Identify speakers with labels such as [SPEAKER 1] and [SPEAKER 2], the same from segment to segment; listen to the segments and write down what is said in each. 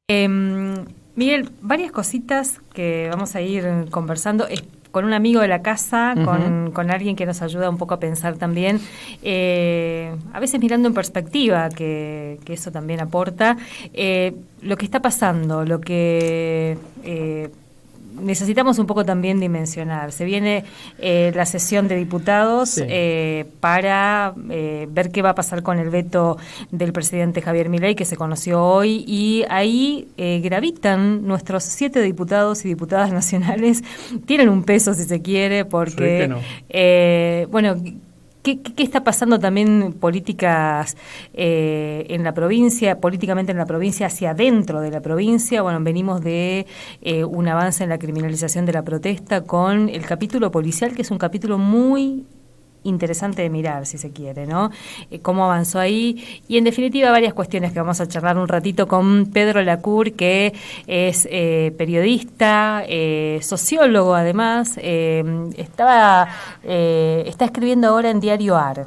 [SPEAKER 1] Miguel, varias cositas que vamos a ir conversando con un amigo de la casa, con alguien que nos ayuda un poco a pensar también, a veces mirando en perspectiva, que eso también aporta, lo que está pasando, lo que necesitamos un poco también dimensionar. Se viene la sesión de diputados para ver qué va a pasar con el veto del presidente Javier Milei, que se conoció hoy, y ahí gravitan nuestros 7 diputados y diputadas nacionales. Tienen un peso, si se quiere, porque, bueno, ¿qué está pasando también políticas en la provincia, políticamente en la provincia, hacia adentro de la provincia? Bueno, venimos de un avance en la criminalización de la protesta con el capítulo policial, que es un capítulo muy interesante de mirar, si se quiere, ¿no? Cómo avanzó ahí, y en definitiva varias cuestiones que vamos a charlar un ratito con Pedro Lacour, que es periodista, sociólogo además, está escribiendo ahora en Diario AR.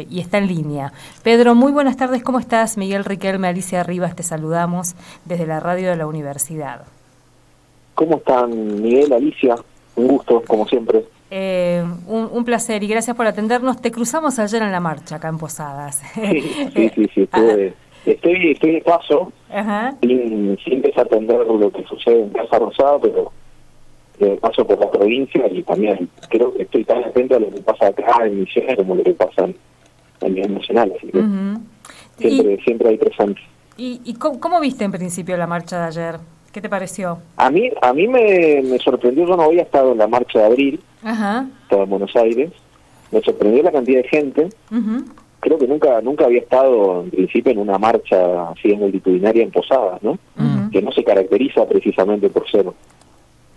[SPEAKER 1] Y está en línea. Pedro, muy buenas tardes, ¿cómo estás? Miguel Riquelme, Alicia Rivas, te saludamos desde la radio de la universidad.
[SPEAKER 2] ¿Cómo están, Miguel, Alicia? Un gusto, como siempre.
[SPEAKER 1] Un placer y gracias por atendernos. Te cruzamos ayer en la marcha acá en Posadas.
[SPEAKER 2] Sí. Estoy de paso, sin desatender lo que sucede en Casa Rosada, pero paso por la provincia y también creo que estoy tan atento a lo que pasa acá en Misiones como lo que pasa a nivel nacional. Así que siempre hay presente.
[SPEAKER 1] ¿Y cómo viste en principio la marcha de ayer? ¿Qué te pareció?
[SPEAKER 2] A mí me sorprendió. Yo no había estado en la marcha de abril, estaba en Buenos Aires. Me sorprendió la cantidad de gente. Creo que nunca había estado en principio en una marcha así multitudinaria en Posadas, ¿no? Que no se caracteriza precisamente por ser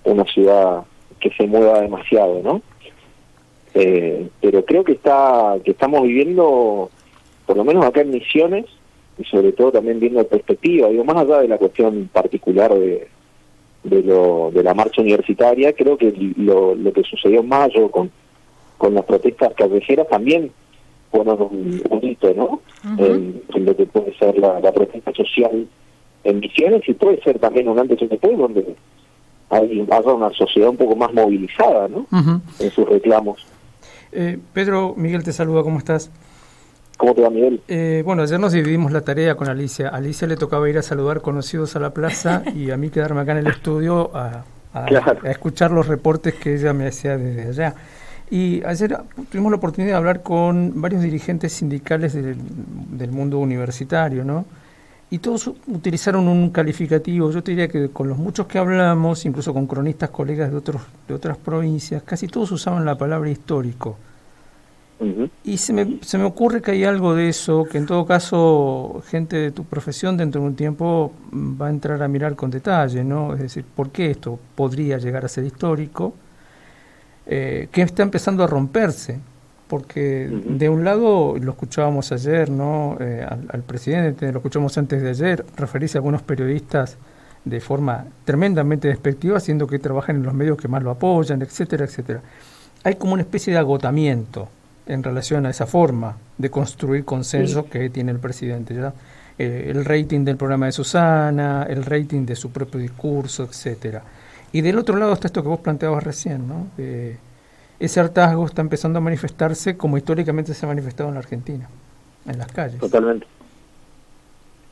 [SPEAKER 2] una ciudad que se mueva demasiado, ¿no? Pero creo que estamos viviendo, por lo menos acá en Misiones, y sobre todo también viendo la perspectiva, digo, más allá de la cuestión particular de la marcha universitaria, creo que lo que sucedió en mayo con las protestas callejeras también fueron un hito, ¿no? En lo que puede ser la protesta social en Misiones, y puede ser también un antes y un después, donde haya una sociedad un poco más movilizada, ¿no? En sus reclamos.
[SPEAKER 3] Pedro, Miguel te saluda, ¿cómo estás?
[SPEAKER 2] ¿Cómo te va, Miguel?
[SPEAKER 3] Bueno, ayer nos dividimos la tarea con Alicia. A Alicia le tocaba ir a saludar conocidos a la plaza y a mí quedarme acá en el estudio a escuchar los reportes que ella me hacía desde allá. Y ayer tuvimos la oportunidad de hablar con varios dirigentes sindicales del mundo universitario, ¿no? Y todos utilizaron un calificativo. Yo te diría que con los muchos que hablamos, incluso con cronistas colegas de otras provincias, casi todos usaban la palabra histórico. Y se me ocurre que hay algo de eso, que en todo caso gente de tu profesión dentro de un tiempo va a entrar a mirar con detalle, ¿no? Es decir, ¿por qué esto podría llegar a ser histórico? Que está empezando a romperse, porque de un lado lo escuchábamos ayer, ¿no? Al presidente, lo escuchamos antes de ayer, referirse a algunos periodistas de forma tremendamente despectiva, siendo que trabajan en los medios que más lo apoyan, etcétera, etcétera. Hay como una especie de agotamiento en relación a esa forma de construir consenso que tiene el presidente, ¿ya? El rating del programa de Susana, el rating de su propio discurso, etcétera. Y del otro lado está esto que vos planteabas recién, ¿no? Ese hartazgo está empezando a manifestarse como históricamente se ha manifestado en la Argentina, en las calles.
[SPEAKER 2] Totalmente.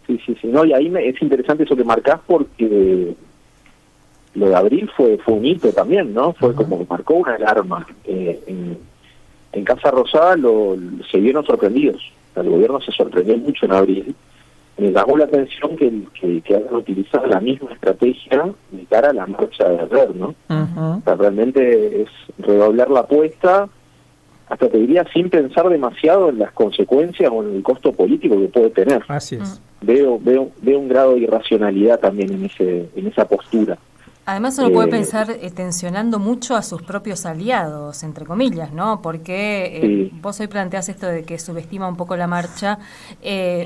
[SPEAKER 2] Sí. No, y ahí es interesante eso que marcás, porque lo de abril fue un hito también, ¿no? Fue como que marcó una alarma. En Casa Rosada se vieron sorprendidos. El gobierno se sorprendió mucho en abril. Me llamó la atención que hayan utilizado la misma estrategia de cara a la marcha de ayer, ¿no? O sea, realmente es redoblar la apuesta, hasta te diría sin pensar demasiado en las consecuencias o en el costo político que puede tener.
[SPEAKER 3] Así es.
[SPEAKER 2] Veo un grado de irracionalidad también en esa postura.
[SPEAKER 1] Además uno puede pensar tensionando mucho a sus propios aliados, entre comillas, ¿no? Porque vos hoy planteás esto de que subestima un poco la marcha,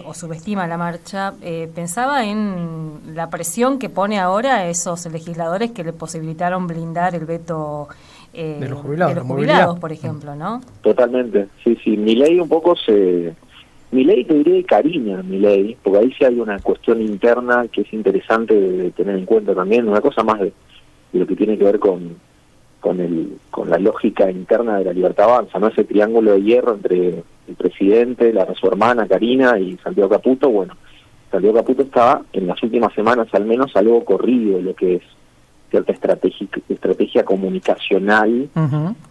[SPEAKER 1] o subestima la marcha. Pensaba en la presión que pone ahora a esos legisladores que le posibilitaron blindar el veto
[SPEAKER 3] de los jubilados,
[SPEAKER 1] por ejemplo, ¿no?
[SPEAKER 2] Totalmente, sí. Milei un poco se Milei, te diría, Karina Milei, porque ahí sí hay una cuestión interna que es interesante de tener en cuenta también, una cosa más de lo que tiene que ver con la lógica interna de la Libertad Avanza, ¿no? Ese triángulo de hierro entre el presidente, su hermana Karina y Santiago Caputo. Bueno, Santiago Caputo está en las últimas semanas al menos algo corrido de lo que es cierta estrategia comunicacional.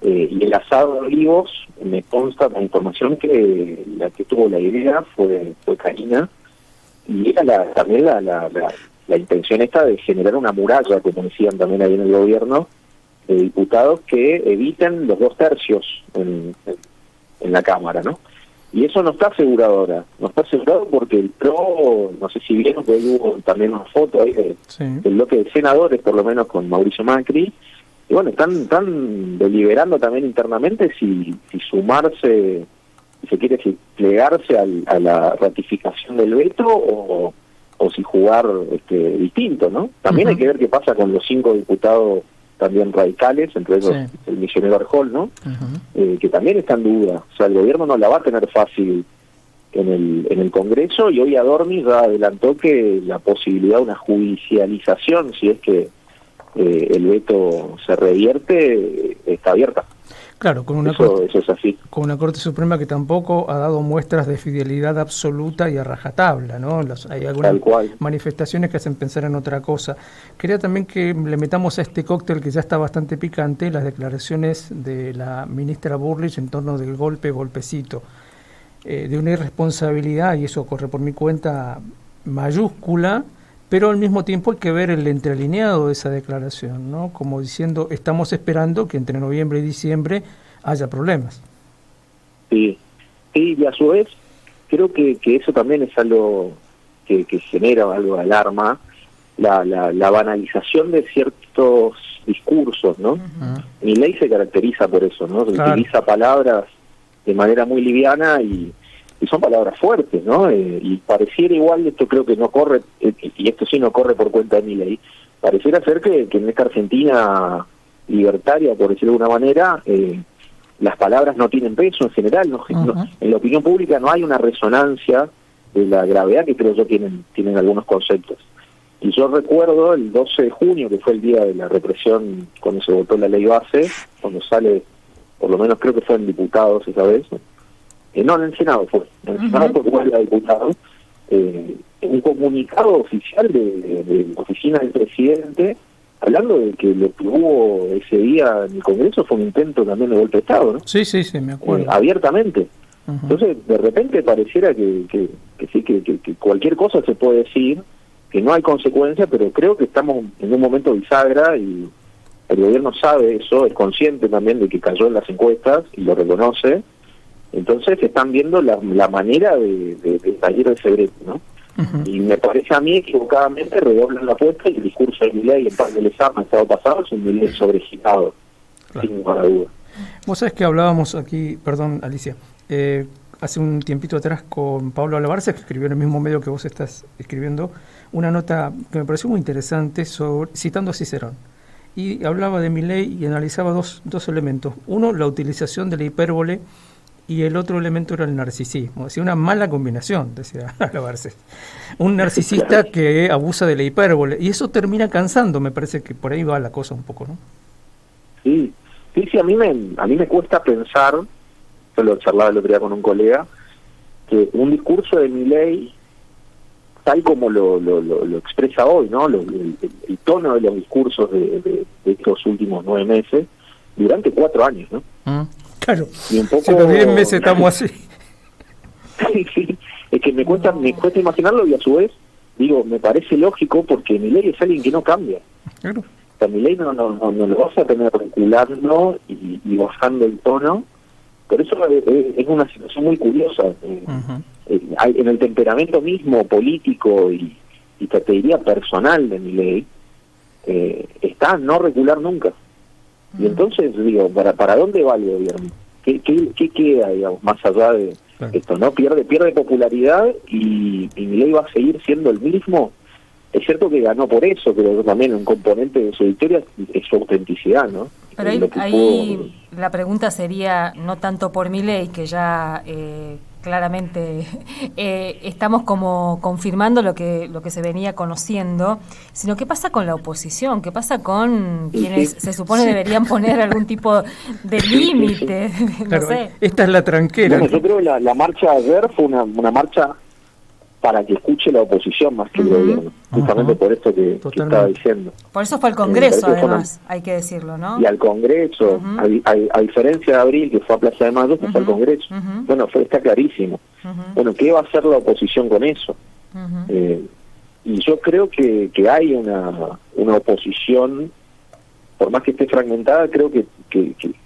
[SPEAKER 2] Y el asado de Olivos, me consta con información que la que tuvo la idea fue Karina, y era también la intención esta de generar una muralla, como decían también ahí en el gobierno, de diputados que eviten los 2 tercios en la Cámara, ¿no? Y eso no está asegurado ahora, no está asegurado porque el PRO, no sé si vieron que ahí hubo también una foto ahí del bloque de senadores, por lo menos con Mauricio Macri, y bueno, están deliberando también internamente si sumarse, si se quiere, si plegarse a la ratificación del veto o si jugar distinto, ¿no? También hay que ver qué pasa con los 5 diputados también radicales, entre ellos el misionero Arjol, ¿no? Que también está en duda. O sea, el gobierno no la va a tener fácil en el Congreso, y hoy Adorni ya adelantó que la posibilidad de una judicialización, si es que el veto se revierte, está abierta.
[SPEAKER 3] Claro, con una
[SPEAKER 2] eso es así.
[SPEAKER 3] Con una Corte Suprema que tampoco ha dado muestras de fidelidad absoluta y a rajatabla, ¿no? Hay algunas manifestaciones que hacen pensar en otra cosa. Quería también que le metamos a este cóctel que ya está bastante picante las declaraciones de la ministra Burlich en torno del golpecito, de una irresponsabilidad, y eso corre por mi cuenta, mayúscula, pero al mismo tiempo hay que ver el entrelineado de esa declaración, ¿no? Como diciendo, estamos esperando que entre noviembre y diciembre haya problemas.
[SPEAKER 2] Sí, y a su vez creo que eso también es algo que genera algo de alarma, la banalización de ciertos discursos, ¿no? Milei se caracteriza por eso, ¿no? Utiliza palabras de manera muy liviana y son palabras fuertes, ¿no? Y pareciera igual, esto creo que no corre, y esto sí no corre por cuenta de Milei, pareciera ser que en esta Argentina libertaria, por decirlo de alguna manera, las palabras no tienen peso en general, no, en la opinión pública no hay una resonancia de la gravedad que creo yo tienen algunos conceptos. Y yo recuerdo el 12 de junio, que fue el día de la represión, cuando se votó la ley base, cuando sale, por lo menos creo que fue en diputados esa vez, no, en el Senado fue. En el Senado fue la diputado. Un comunicado oficial de la oficina del presidente hablando de que lo que hubo ese día en el Congreso fue un intento también de golpe de Estado, ¿no?
[SPEAKER 3] Sí, me acuerdo.
[SPEAKER 2] Abiertamente. Entonces, de repente pareciera que sí, que cualquier cosa se puede decir, que no hay consecuencia, pero creo que estamos en un momento bisagra y el gobierno sabe eso, es consciente también de que cayó en las encuestas y lo reconoce. Entonces están viendo la manera de salir del secreto, ¿no? Y me parece a mí equivocadamente redoblan la apuesta, y el discurso de Milei en Pan del Examen estado pasado es un Milei sobregirado, sin ninguna duda.
[SPEAKER 3] Vos sabés que hablábamos aquí, perdón Alicia, hace un tiempito atrás con Pablo Alabarce, que escribió en el mismo medio que vos estás escribiendo, una nota que me pareció muy interesante citando a Cicerón. Y hablaba de Milei y analizaba dos elementos. Uno, la utilización de la hipérbole, y el otro elemento era el narcisismo. Decía, una mala combinación, decía Alabarce. Un narcisista que abusa de la hipérbole, y eso termina cansando, me parece que por ahí va la cosa un poco, ¿no?
[SPEAKER 2] Sí, a mí me cuesta pensar, yo lo charlaba el otro día con un colega, que un discurso de Milei, tal como lo expresa hoy, ¿no? El tono de los discursos de estos últimos 9 meses, durante 4 años, ¿no?
[SPEAKER 3] Claro,
[SPEAKER 2] y un poco,
[SPEAKER 3] si los 10 meses estamos así.
[SPEAKER 2] Sí, es que me cuesta imaginarlo, y a su vez, digo, me parece lógico, porque Milei es alguien que no cambia. Claro. O sea, Milei no lo vas a tener reculando y bajando el tono. Por eso es una situación muy curiosa. En el temperamento mismo político y te diría personal de Milei, está no recular nunca. Y entonces, digo, ¿para dónde va el gobierno? ¿Qué queda, digamos, más allá de esto? ¿No? Pierde popularidad y Milei va a seguir siendo el mismo. Es cierto que ganó por eso, pero también un componente de su victoria es su autenticidad, ¿no?
[SPEAKER 1] Pero ahí la pregunta sería, no tanto por Milei, que ya claramente estamos como confirmando lo que se venía conociendo, sino qué pasa con la oposición, qué pasa con quienes se supone deberían poner algún tipo de límite,
[SPEAKER 3] claro, no sé. Esta es la tranquera.
[SPEAKER 2] Bueno, yo creo que la marcha de ayer fue una marcha para que escuche la oposición más que el gobierno, justamente por esto que estaba diciendo.
[SPEAKER 1] Por eso fue al Congreso, además, hay que decirlo, ¿no?
[SPEAKER 2] Y al Congreso, a diferencia de abril, que fue a Plaza de Mayo, que fue al Congreso. Bueno, está clarísimo. Bueno, ¿qué va a hacer la oposición con eso? Y yo creo que hay una oposición, por más que esté fragmentada, creo que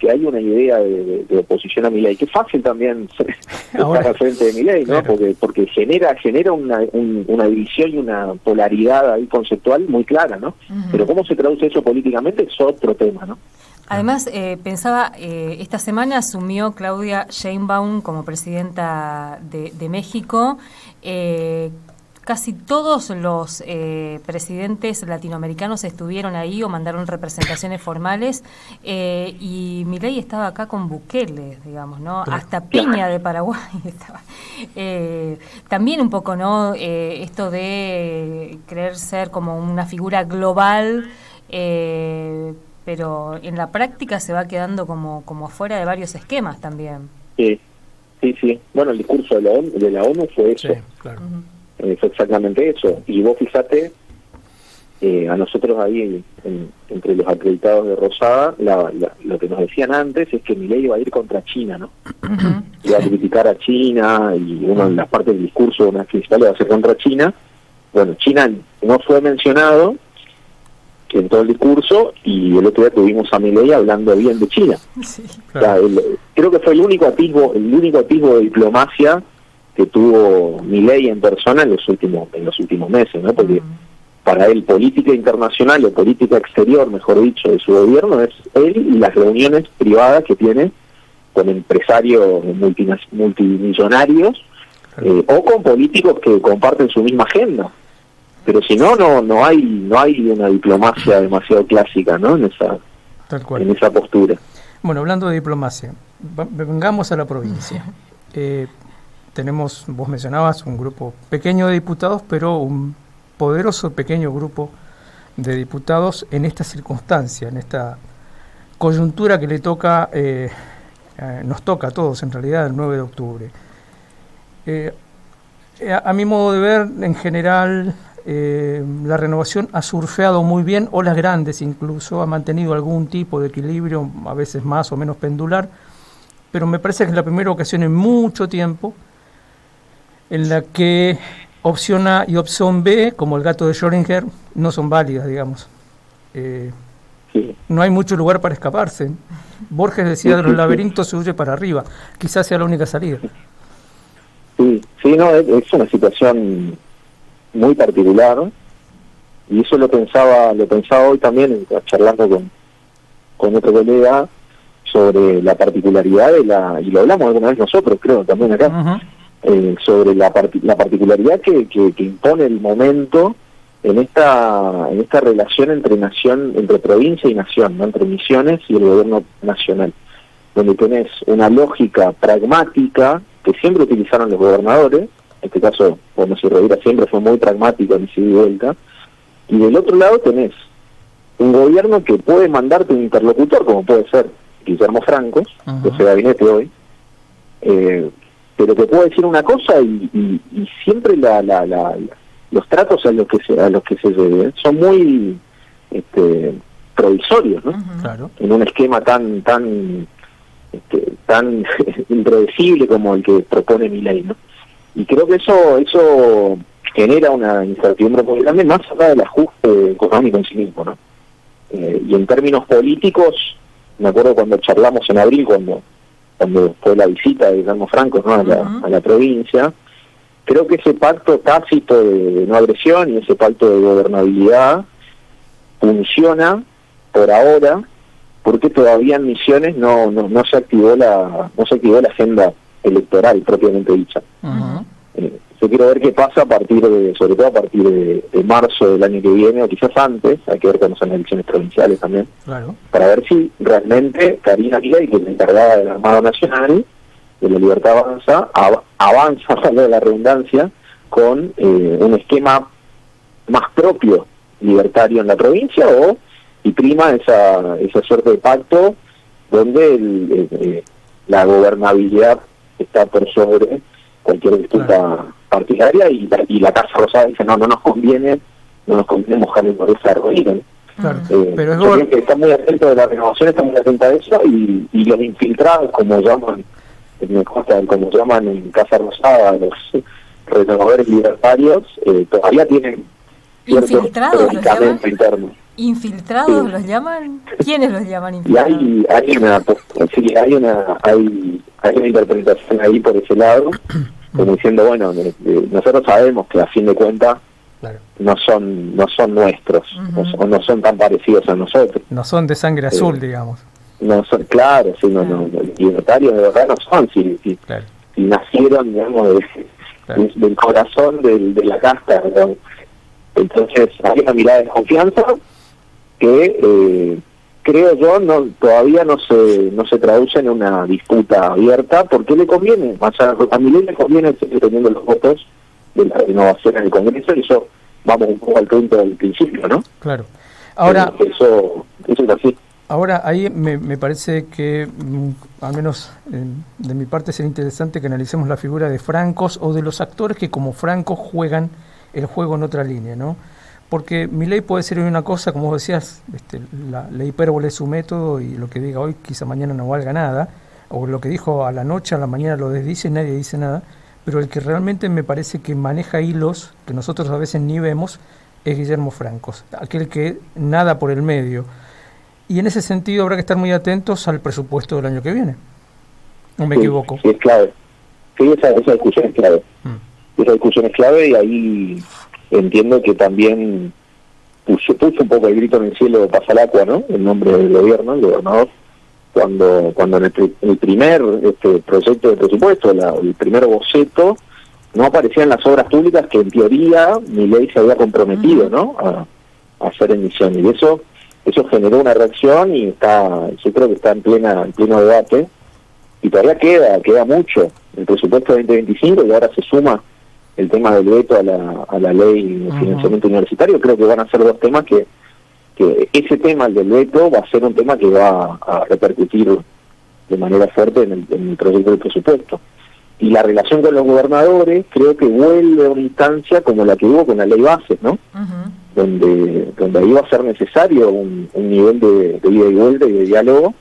[SPEAKER 2] hay una idea de oposición a Milei, que es fácil también estar al frente de Milei, ¿no? Claro. Porque genera una división y una polaridad ahí conceptual muy clara, ¿no? Pero cómo se traduce eso políticamente es otro tema, ¿no?
[SPEAKER 1] Además, pensaba, esta semana asumió Claudia Sheinbaum como presidenta de México. Casi todos los presidentes latinoamericanos estuvieron ahí o mandaron representaciones formales, y Milei estaba acá con Bukele, digamos, ¿no? Hasta Peña de Paraguay estaba. También un poco, ¿no? Esto de querer ser como una figura global, pero en la práctica se va quedando como fuera de varios esquemas también. Sí.
[SPEAKER 2] Bueno, el discurso de la ONU fue eso. Sí, claro. Fue exactamente eso. Y vos fíjate, a nosotros ahí, entre los acreditados de Rosada, lo que nos decían antes es que Milei iba a ir contra China, ¿no? Iba a criticar a China, y una de las partes del discurso, una principal, iba a ser contra China. Bueno, China no fue mencionado en todo el discurso, y el otro día tuvimos a Milei hablando bien de China. Sí, claro. O sea, creo que fue el único atisbo de diplomacia que tuvo Milei en persona en los últimos meses, ¿no? Porque para él política internacional o política exterior, mejor dicho, de su gobierno es él y las reuniones privadas que tiene con empresarios multimillonarios, o con políticos que comparten su misma agenda. Pero si no hay una diplomacia demasiado clásica, ¿no? En esa postura.
[SPEAKER 3] Bueno, hablando de diplomacia, vengamos a la provincia. Tenemos, vos mencionabas, un grupo pequeño de diputados, pero un poderoso pequeño grupo de diputados en esta circunstancia, en esta coyuntura que nos toca a todos, en realidad, el 9 de octubre. A mi modo de ver, en general, la renovación ha surfeado muy bien, olas grandes incluso, ha mantenido algún tipo de equilibrio, a veces más o menos pendular, pero me parece que es la primera ocasión en mucho tiempo en la que opción A y opción B, como el gato de Schrödinger, no son válidas, digamos. No hay mucho lugar para escaparse. Borges decía, de los laberintos se huye para arriba. Quizás sea la única salida.
[SPEAKER 2] Sí, no, es una situación muy particular, y eso lo pensaba hoy también, charlando con otro colega, sobre la particularidad y lo hablamos alguna vez nosotros, creo, también acá, sobre la particularidad que impone el momento en esta relación entre provincia y nación, ¿no? Entre Misiones y el gobierno nacional, donde tenés una lógica pragmática que siempre utilizaron los gobernadores. En este caso, Gómez y Rovira siempre fue muy pragmático en ese ida y vuelta, y del otro lado tenés un gobierno que puede mandarte un interlocutor, como puede ser Guillermo Francos, de ese gabinete hoy, pero que puede decir una cosa y siempre los tratos a los que se lleven son muy provisorios, ¿no? Claro. En un esquema tan impredecible como el que propone Milei, ¿no? Y creo que eso genera una incertidumbre muy grande, más allá del ajuste económico en sí mismo, ¿no? Y en términos políticos, me acuerdo cuando charlamos en abril, cuando fue la visita de Guillermo Francos, ¿no? a la provincia, creo que ese pacto tácito de no agresión y ese pacto de gobernabilidad funciona por ahora, porque todavía en Misiones no se activó la agenda electoral propiamente dicha. Yo quiero ver qué pasa sobre todo a partir de marzo del año que viene, o quizás antes, hay que ver cuándo son las elecciones provinciales también, claro, para ver si realmente Karina Milei, que es la encargada del Armado Nacional, de La Libertad Avanza, avanza, de la redundancia, con un esquema más propio libertario en la provincia, y prima esa suerte de pacto donde la gobernabilidad está por sobre cualquier disputa partidaria, y la Casa Rosada dice no nos conviene mojar el por esa ruina.
[SPEAKER 3] Claro,
[SPEAKER 2] pero yo creo que está muy atento de la renovación, está muy atenta a eso, y los infiltrados, como llaman en Casa Rosada, los renovadores libertarios, todavía tienen cierto predicamento interno.
[SPEAKER 1] ¿Infiltrados los llaman? ¿Quiénes los llaman infiltrados?
[SPEAKER 2] Y hay una interpretación ahí por ese lado, como diciendo, bueno, nosotros sabemos que a fin de cuentas no son nuestros, o no son tan parecidos a nosotros.
[SPEAKER 3] No son de sangre azul, digamos.
[SPEAKER 2] No son, claro, sí, los libertarios de verdad no son, si nacieron, digamos, del corazón de la casta, ¿no? Entonces hay una mirada de desconfianza que creo yo todavía no se traduce en una disputa abierta, porque le conviene, a Milei le conviene seguir teniendo los votos de la renovación en el Congreso, y eso vamos un poco al punto del principio, ¿no?
[SPEAKER 3] Claro. Ahora
[SPEAKER 2] eso es así.
[SPEAKER 3] Ahora ahí me parece que, al menos de mi parte, sería interesante que analicemos la figura de francos o de los actores que como francos juegan el juego en otra línea, ¿no? Porque Milei puede ser una cosa, como vos decías, la hipérbole es su método, y lo que diga hoy quizá mañana no valga nada, o lo que dijo a la noche, a la mañana lo desdice y nadie dice nada, pero el que realmente me parece que maneja hilos que nosotros a veces ni vemos es Guillermo Francos, aquel que nada por el medio. Y en ese sentido habrá que estar muy atentos al presupuesto del año que viene. ¿No me equivoco?
[SPEAKER 2] Sí, es clave. Sí, esa discusión es clave. Esa discusión es clave, y ahí entiendo que también puso un poco el grito en el cielo de Pasalacqua, ¿no? El nombre del gobierno, el gobernador, cuando en el primer proyecto de presupuesto, el primer boceto, no aparecían las obras públicas que en teoría Milei se había comprometido, ¿no? A hacer en Misiones. Y eso generó una reacción, y yo creo que está en pleno debate, y todavía queda mucho el presupuesto 2025, y ahora se suma el tema del veto a la ley de financiamiento universitario. Creo que van a ser dos temas que ese tema, el del veto, va a ser un tema que va a repercutir de manera fuerte en el proyecto del presupuesto. Y la relación con los gobernadores creo que vuelve a una instancia como la que hubo con la ley Bases, ¿no? Donde ahí va a ser necesario un nivel de ida y vuelta y de diálogo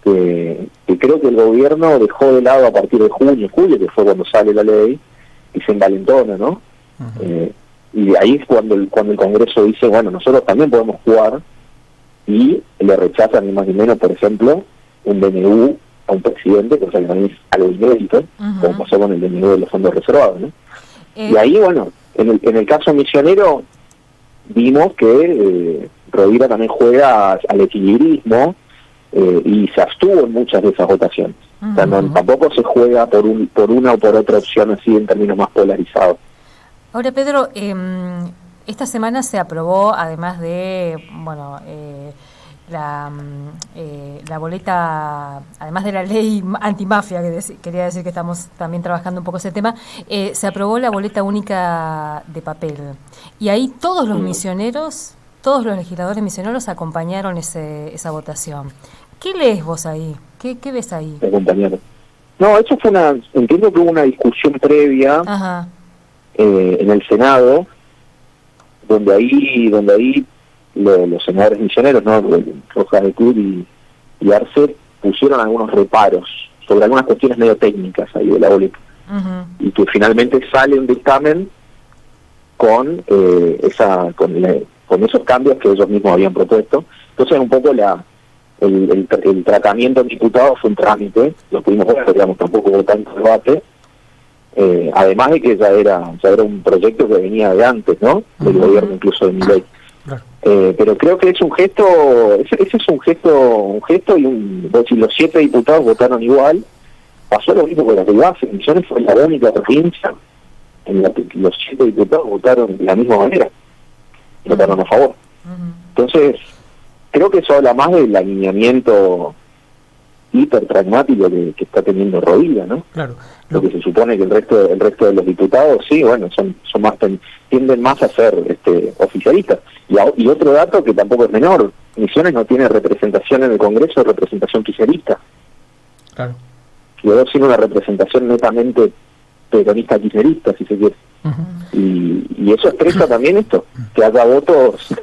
[SPEAKER 2] que creo que el gobierno dejó de lado a partir de julio, que fue cuando sale la ley, y se envalentona, ¿no? Y ahí es cuando el Congreso dice, bueno, nosotros también podemos jugar, y le rechazan ni más ni menos, por ejemplo, un DNU a un presidente, cosa que también es algo inédito, como pasó con el DNU de los fondos reservados, ¿no? Y ahí, bueno, en el caso misionero vimos que Rovira también juega al equilibrismo, y se abstuvo en muchas de esas votaciones. O sea, tampoco se juega por una o por otra opción así en términos más polarizados.
[SPEAKER 1] Ahora, Pedro, esta semana se aprobó, además de la boleta, además de la ley antimafia, quería decir que estamos también trabajando un poco ese tema, se aprobó la boleta única de papel. Y ahí todos los misioneros, todos los legisladores misioneros acompañaron esa votación. ¿Qué lees vos ahí? ¿Qué ves ahí?
[SPEAKER 2] No, eso fue entiendo que hubo una discusión previa en el Senado, donde ahí los senadores misioneros, ¿no? Rojas de Cruz y Arce, pusieron algunos reparos sobre algunas cuestiones medio técnicas ahí de la boleta. Y que finalmente sale un dictamen con esos cambios que ellos mismos habían propuesto. Entonces un poco el tratamiento en diputados fue un trámite, lo pudimos ver, digamos, tampoco hubo tanto debate, además de que ya era un proyecto que venía de antes, ¿no? Del gobierno incluso de Milei. Pero creo que es un gesto, ese es un gesto y si los 7 diputados votaron igual, pasó lo mismo con la ley Bases. Misiones fue la única provincia en la que los 7 diputados votaron de la misma manera, votaron a favor. Entonces, creo que eso habla más del alineamiento hiper pragmático que está teniendo Rovira, ¿no?
[SPEAKER 3] Claro.
[SPEAKER 2] Porque se supone que el resto de los diputados, sí, bueno, son más tienden más a ser oficialistas. Y otro dato que tampoco es menor, Misiones no tiene representación en el Congreso, representación kirchnerista.
[SPEAKER 3] Claro.
[SPEAKER 2] Quedó sin una representación netamente peronista kirchnerista, si se quiere. Y eso expresa también esto, que haya votos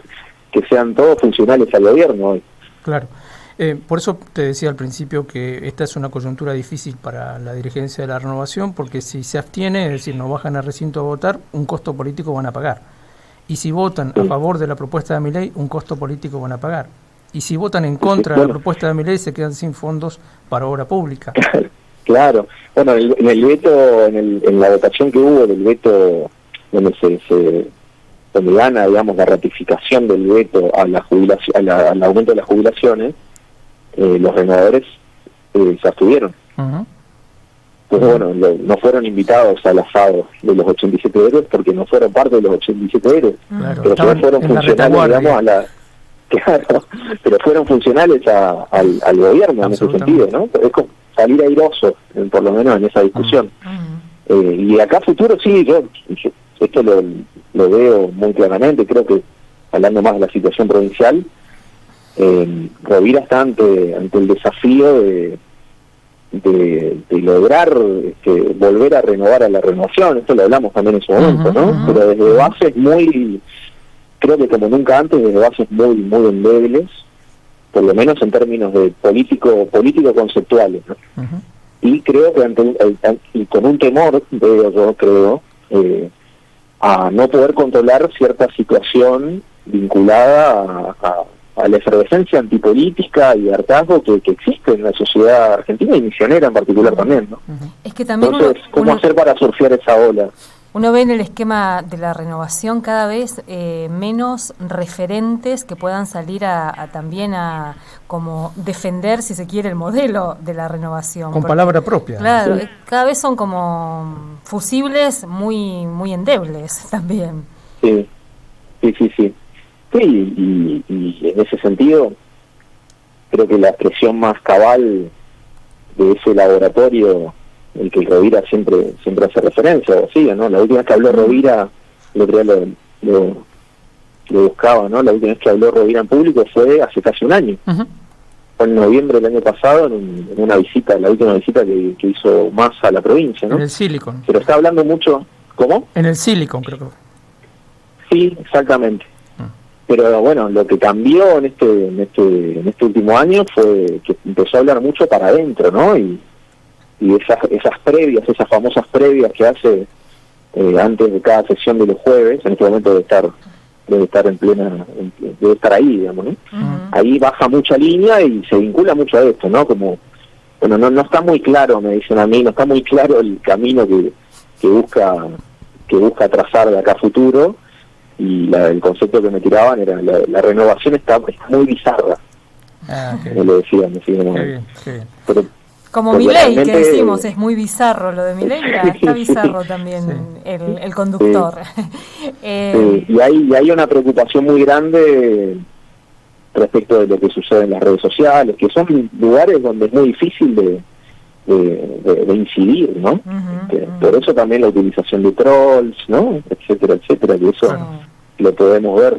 [SPEAKER 2] que sean todos funcionales al gobierno hoy.
[SPEAKER 3] Claro. Por eso te decía al principio que esta es una coyuntura difícil para la dirigencia de la Renovación, porque si se abstiene, es decir, no bajan al recinto a votar, un costo político van a pagar. Y si votan a favor de la propuesta de Milei, un costo político van a pagar. Y si votan en contra de la propuesta de Milei, se quedan sin fondos para obra pública.
[SPEAKER 2] Claro. Bueno, en el veto, en la votación que hubo del veto, donde donde gana, digamos, la ratificación del veto a la jubilación, al aumento de las jubilaciones, los renovadores se abstuvieron. Entonces, bueno, no fueron invitados al asado de los 87 héroes porque no fueron parte de los 87 héroes.
[SPEAKER 3] Claro,
[SPEAKER 2] pero fueron funcionales, digamos, claro, pero fueron funcionales al gobierno en ese sentido, ¿no? Es como salir airoso, por lo menos en esa discusión. Y acá futuro sí, yo esto lo veo muy claramente, creo que hablando más de la situación provincial, Rovira está ante el desafío de lograr volver a renovar a la renovación. Esto lo hablamos también en su momento, ¿no? Pero desde bases creo que como nunca antes, desde bases muy endebles, por lo menos en términos de político conceptuales, ¿no? Y creo que y con un temor, creo, a no poder controlar cierta situación vinculada a la efervescencia antipolítica y hartazgo que existe en la sociedad argentina y misionera en particular también, ¿no?
[SPEAKER 1] Es que también
[SPEAKER 2] entonces, ¿cómo hacer para surfear esa ola?
[SPEAKER 1] Uno ve en el esquema de la renovación cada vez menos referentes que puedan salir también a como defender, si se quiere, el modelo de la renovación.
[SPEAKER 3] Con palabra propia.
[SPEAKER 1] Claro, sí. Cada vez son como fusibles muy endebles también.
[SPEAKER 2] Sí. Sí, y en ese sentido, creo que la expresión más cabal de ese laboratorio, el que Rovira siempre hace referencia, o sí, ¿no? La última vez que habló Rovira, el otro día lo buscaba, ¿no? La última vez que habló Rovira en público fue hace casi un año. Fue en noviembre del año pasado, en una visita, la última visita que hizo más a la provincia, ¿no?
[SPEAKER 3] En el Silicon.
[SPEAKER 2] Pero está hablando mucho, ¿cómo?
[SPEAKER 3] En el Silicon, creo que fue.
[SPEAKER 2] Sí, exactamente. Pero bueno, lo que cambió en este último año fue que empezó a hablar mucho para adentro, ¿no? Y esas previas, esas famosas previas que hace antes de cada sesión de los jueves, en este momento debe estar ahí, digamos, ¿no? Ahí baja mucha línea y se vincula mucho a esto, ¿no? Como, bueno, no está muy claro, me dicen a mí, no está muy claro el camino que busca trazar de acá a futuro. Y el concepto que me tiraban era la renovación está muy bizarra. Me lo decían, qué bien. Pero,
[SPEAKER 1] como Milei, que decimos, es muy bizarro lo de Milei, está bizarro también el conductor.
[SPEAKER 2] Y hay una preocupación muy grande respecto de lo que sucede en las redes sociales, que son lugares donde es muy difícil de incidir, ¿no? Por eso también la utilización de trolls, ¿no? Etcétera, que eso lo podemos ver.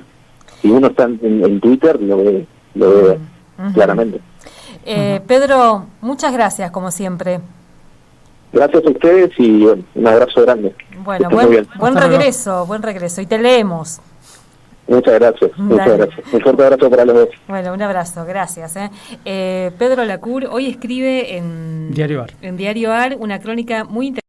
[SPEAKER 2] Si uno está en Twitter, lo ve claramente.
[SPEAKER 1] Pedro, muchas gracias, como siempre.
[SPEAKER 2] Gracias a ustedes y un abrazo grande.
[SPEAKER 1] Bueno, buen regreso, y te leemos.
[SPEAKER 2] Muchas gracias. Un fuerte abrazo para los dos.
[SPEAKER 1] Bueno, un abrazo, gracias. Pedro Lacour hoy escribe en
[SPEAKER 3] Diario AR
[SPEAKER 1] una crónica muy interesante.